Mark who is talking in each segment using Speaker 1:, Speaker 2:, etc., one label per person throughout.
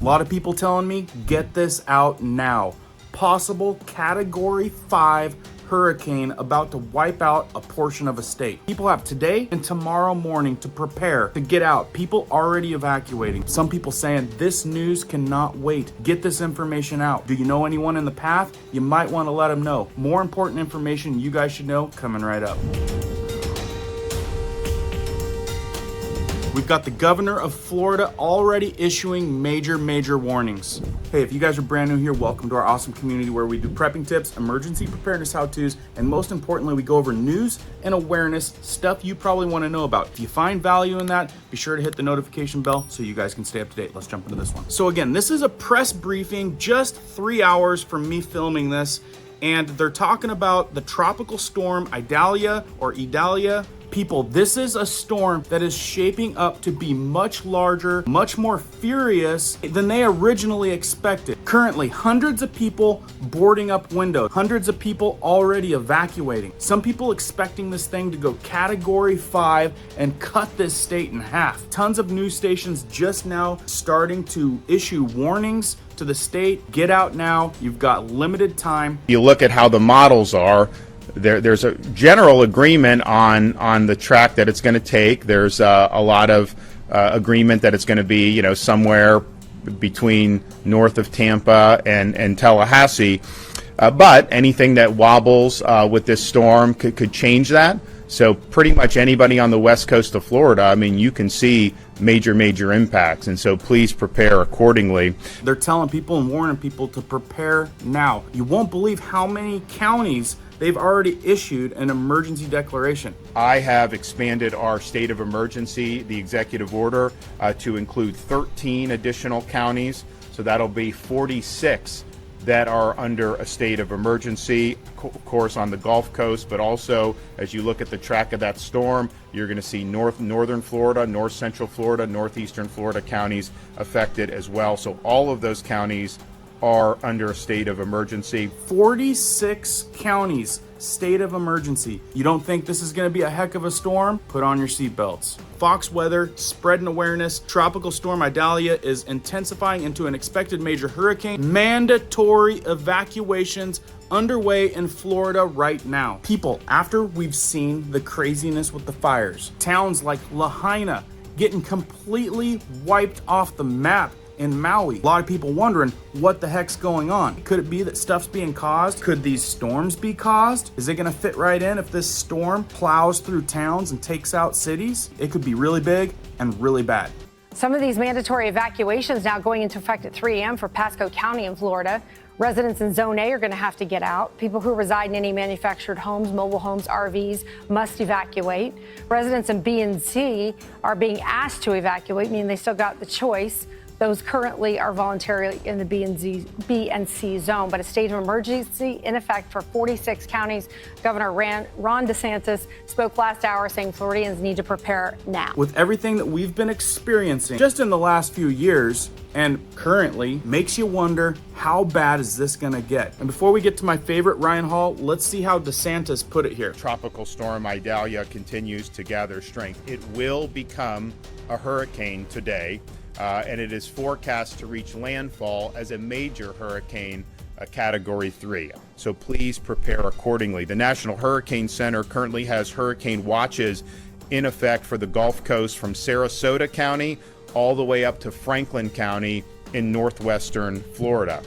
Speaker 1: A lot of people telling me, get this out now. Possible Category 5 hurricane about to wipe out a portion of a state. People have today and tomorrow morning to prepare to get out. People already evacuating. Some people saying this news cannot wait. Get this information out. Do you know anyone in the path? You might want to let them know. More important information you guys should know coming right up. We've got the governor of Florida already issuing major warnings. Hey, if you guys are brand new here, welcome to our awesome community where we do prepping tips, emergency preparedness how-tos, and most importantly, we go over news and awareness, stuff you probably want to know about. If you find value in that, be sure to hit the notification bell so you guys can stay up to date. Let's jump into this one. So again, this is a press briefing, just 3 hours from me filming this, and they're talking about the tropical storm Idahlia or Idahlia. People, this is a storm that is shaping up to be much larger, much more furious than they originally expected. Currently, hundreds of people boarding up windows, hundreds of people already evacuating. Some people expecting this thing to go Category 5 and cut this state in half. Tons of news stations just now starting to issue warnings to the state. Get out now. You've got limited time.
Speaker 2: You look at how the models are. There's a general agreement on the track that it's going to take. There's a lot of agreement that it's going to be, somewhere between north of Tampa and Tallahassee. But anything that wobbles with this storm could change that. So pretty much anybody on the west coast of Florida, I mean, you can see major impacts, and so please prepare accordingly.
Speaker 1: They're telling people and warning people to prepare now. You won't believe how many counties they've already issued an emergency declaration.
Speaker 2: I have expanded our state of emergency, the executive order, to include 13 additional counties, so that'll be 46 that are under a state of emergency, of course on the Gulf Coast, but also as you look at the track of that storm, you're going to see northern Florida, north central Florida, northeastern Florida counties affected as well. So all of those counties are under a state of emergency.
Speaker 1: 46 counties, state of emergency. You don't think this is going to be a heck of a storm? Put on your seatbelts. Fox weather, spreading awareness. Tropical storm Idahlia is intensifying into an expected major hurricane. Mandatory evacuations underway in Florida right now. People, after we've seen the craziness with the fires, towns like Lahaina getting completely wiped off the map in Maui. A lot of people wondering what the heck's going on. Could it be that stuff's being caused? Could these storms be caused? Is it going to fit right in if this storm plows through towns and takes out cities? It could be really big and really bad.
Speaker 3: Some of these mandatory evacuations now going into effect at 3 a.m. for Pasco County in Florida. Residents in Zone A are going to have to get out. People who reside in any manufactured homes, mobile homes, RVs must evacuate. Residents in B and C are being asked to evacuate, meaning they still got the choice. Those currently are voluntarily in the B and C zone, but a state of emergency in effect for 46 counties. Governor Ron DeSantis spoke last hour saying Floridians need to prepare now.
Speaker 1: With everything that we've been experiencing just in the last few years and currently, makes you wonder, how bad is this going to get? And before we get to my favorite Ryan Hall, let's see how DeSantis put it here.
Speaker 2: Tropical storm Idahlia continues to gather strength. It will become a hurricane today. And it is forecast to reach landfall as a major hurricane, a Category 3. So please prepare accordingly. The National Hurricane Center currently has hurricane watches in effect for the Gulf Coast from Sarasota County all the way up to Franklin County in northwestern Florida.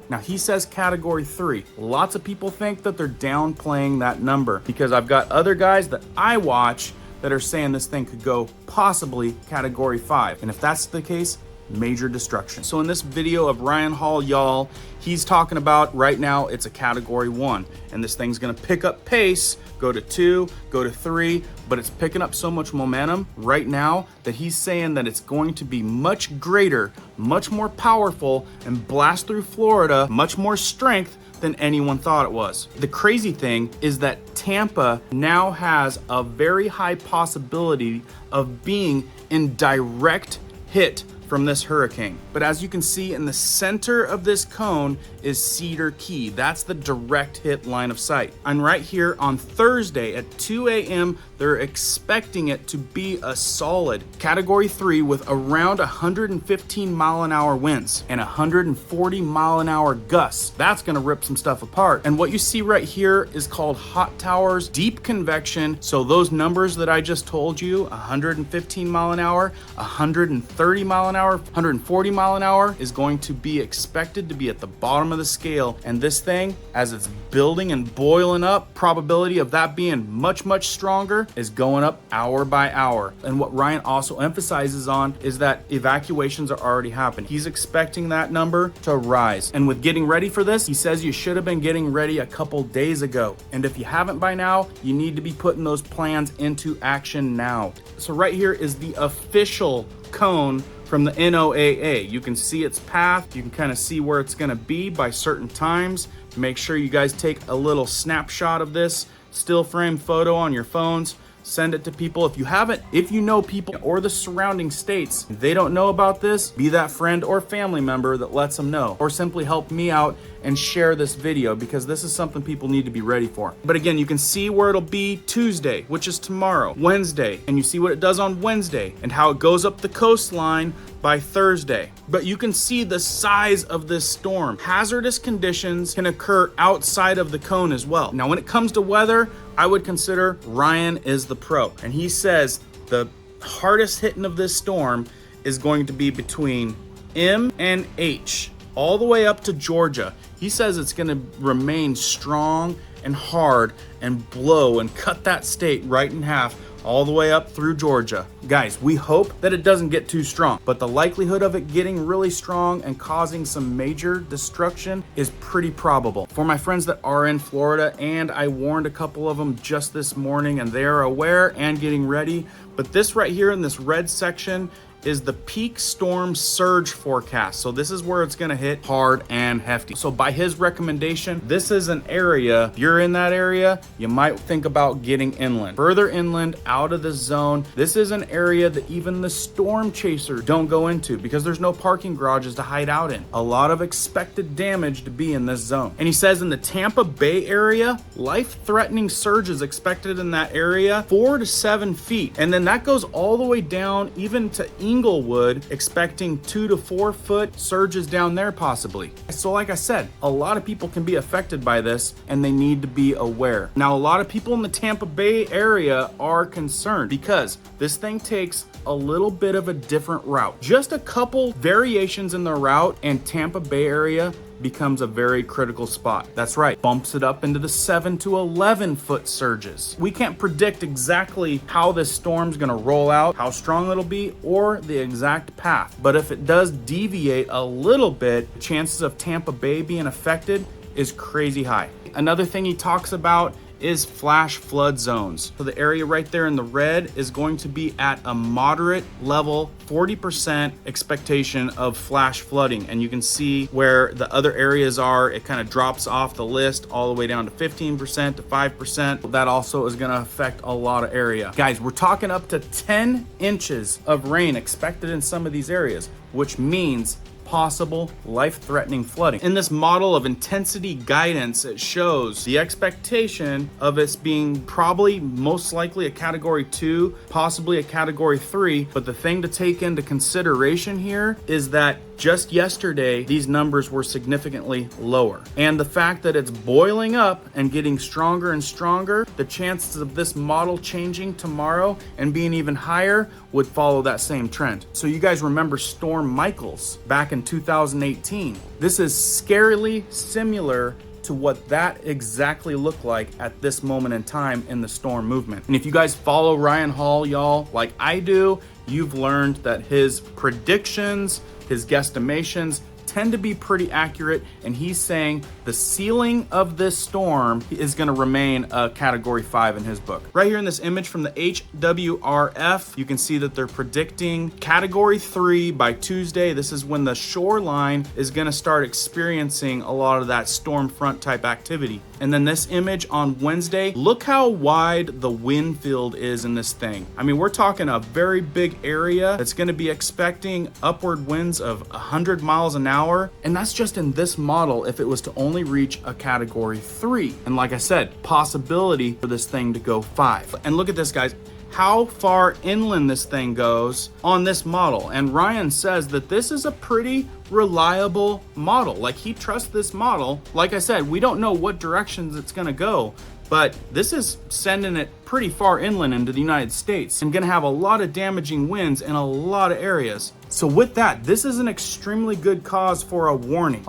Speaker 1: Now, he says Category 3. Lots of people think that they're downplaying that number because I've got other guys that I watch that are saying this thing could go possibly Category 5. And if that's the case, major destruction. So in this video of Ryan Hall, y'all, he's talking about right now it's a Category 1. And this thing's gonna pick up pace, go to 2, go to 3, but it's picking up so much momentum right now that he's saying that it's going to be much greater, much more powerful, and blast through Florida, much more strength than anyone thought it was. The crazy thing is that Tampa now has a very high possibility of being in direct hit from this hurricane. But as you can see, in the center of this cone is Cedar Key. That's the direct hit line of sight. And right here on Thursday at 2 a.m., they're expecting it to be a solid Category 3 with around 115 mile an hour winds and 140 mile an hour gusts. That's gonna rip some stuff apart. And what you see right here is called hot towers, deep convection. So those numbers that I just told you, 115 mile an hour, 130 mile an hour, 140 mile an hour is going to be expected to be at the bottom of the scale. And this thing, as it's building and boiling up, probability of that being much, much stronger is going up hour by hour. And what Ryan also emphasizes on is that evacuations are already happening. He's expecting that number to rise. And with getting ready for this, he says you should have been getting ready a couple days ago. And if you haven't by now, you need to be putting those plans into action now. So right here is the official cone from the NOAA. You can see its path. You can kind of see where it's going to be by certain times. Make sure you guys take a little snapshot of this still frame photo on your phones. Send it to people. If you know people or the surrounding states, they don't know about this, be that friend or family member that lets them know, or simply help me out and share this video, because this is something people need to be ready for. But again, you can see where it'll be Tuesday, which is tomorrow, Wednesday, and you see what it does on Wednesday and how it goes up the coastline by Thursday. But you can see the size of this storm. Hazardous conditions can occur outside of the cone as well. Now, when it comes to weather, I would consider Ryan is the pro. And he says the hardest hitting of this storm is going to be between M and H, all the way up to Georgia. He says it's going to remain strong and hard and blow and cut that state right in half, all the way up through Georgia. Guys, we hope that it doesn't get too strong, but the likelihood of it getting really strong and causing some major destruction is pretty probable. For my friends that are in Florida, and I warned a couple of them just this morning, and they are aware and getting ready, but this right here in this red section is the peak storm surge forecast. So this is where it's gonna hit hard and hefty. So by his recommendation, this is an area, if you're in that area, you might think about getting inland. Further inland, out of the zone. This is an area that even the storm chasers don't go into because there's no parking garages to hide out in. A lot of expected damage to be in this zone. And he says in the Tampa Bay area, life-threatening surges expected in that area, 4 to 7 feet. And then that goes all the way down even to Inglewood, expecting 2 to 4 foot surges down there possibly. So like I said, a lot of people can be affected by this and they need to be aware. Now, a lot of people in the Tampa Bay area are concerned because this thing takes a little bit of a different route. Just a couple variations in the route and Tampa Bay area becomes a very critical spot. That's right, bumps it up into the 7 to 11 foot surges. We can't predict exactly how this storm's gonna roll out, how strong it'll be, or the exact path. But if it does deviate a little bit, chances of Tampa Bay being affected is crazy high. Another thing he talks about is flash flood zones. So the area right there in the red is going to be at a moderate level, 40% expectation of flash flooding. And you can see where the other areas are, it kind of drops off the list all the way down to 15% to 5%. That also is gonna affect a lot of area. Guys, we're talking up to 10 inches of rain expected in some of these areas, which means possible life-threatening flooding. In this model of intensity guidance, it shows the expectation of it being probably most likely a category 2, possibly a category 3. But the thing to take into consideration here is that just yesterday, these numbers were significantly lower. And the fact that it's boiling up and getting stronger and stronger, the chances of this model changing tomorrow and being even higher would follow that same trend. So you guys remember Storm Michaels back in 2018. This is scarily similar to what that exactly looked like at this moment in time in the storm movement. And if you guys follow Ryan Hall, y'all, like I do, you've learned that his predictions, his guesstimations tend to be pretty accurate, and he's saying the ceiling of this storm is going to remain a Category 5 in his book. Right here in this image from the HWRF, you can see that they're predicting Category 3 by Tuesday. This is when the shoreline is going to start experiencing a lot of that storm front type activity. And then this image on Wednesday, look how wide the wind field is in this thing. I mean, we're talking a very big area that's going to be expecting upward winds of 100 miles an hour. And that's just in this model if it was to only reach a Category 3. And like I said, possibility for this thing to go 5. And look at this, guys. How far inland this thing goes on this model. And Ryan says that this is a pretty reliable model. Like, he trusts this model. Like I said, we don't know what directions it's gonna go, but this is sending it pretty far inland into the United States and gonna have a lot of damaging winds in a lot of areas. So with that, this is an extremely good cause for a warning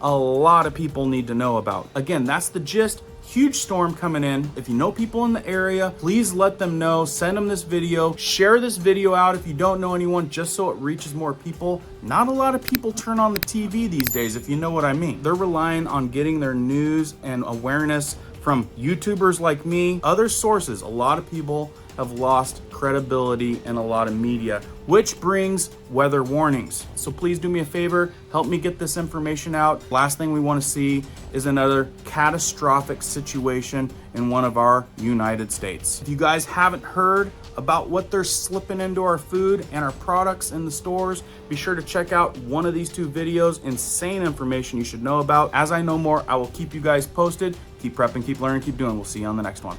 Speaker 1: a lot of people need to know about. Again, that's the gist. Huge storm coming in. If you know people in the area, please let them know. Send them this video. Share this video out if you don't know anyone, just so it reaches more people. Not a lot of people turn on the TV these days, if you know what I mean. They're relying on getting their news and awareness from YouTubers like me, other sources. A lot of people have lost credibility in a lot of media, which brings weather warnings. So please do me a favor, help me get this information out. Last thing we want to see is another catastrophic situation in one of our United States. If you guys haven't heard about what they're slipping into our food and our products in the stores, be sure to check out one of these 2 videos. Insane information you should know about. As I know more, I will keep you guys posted. Keep prepping, keep learning, keep doing. We'll see you on the next one.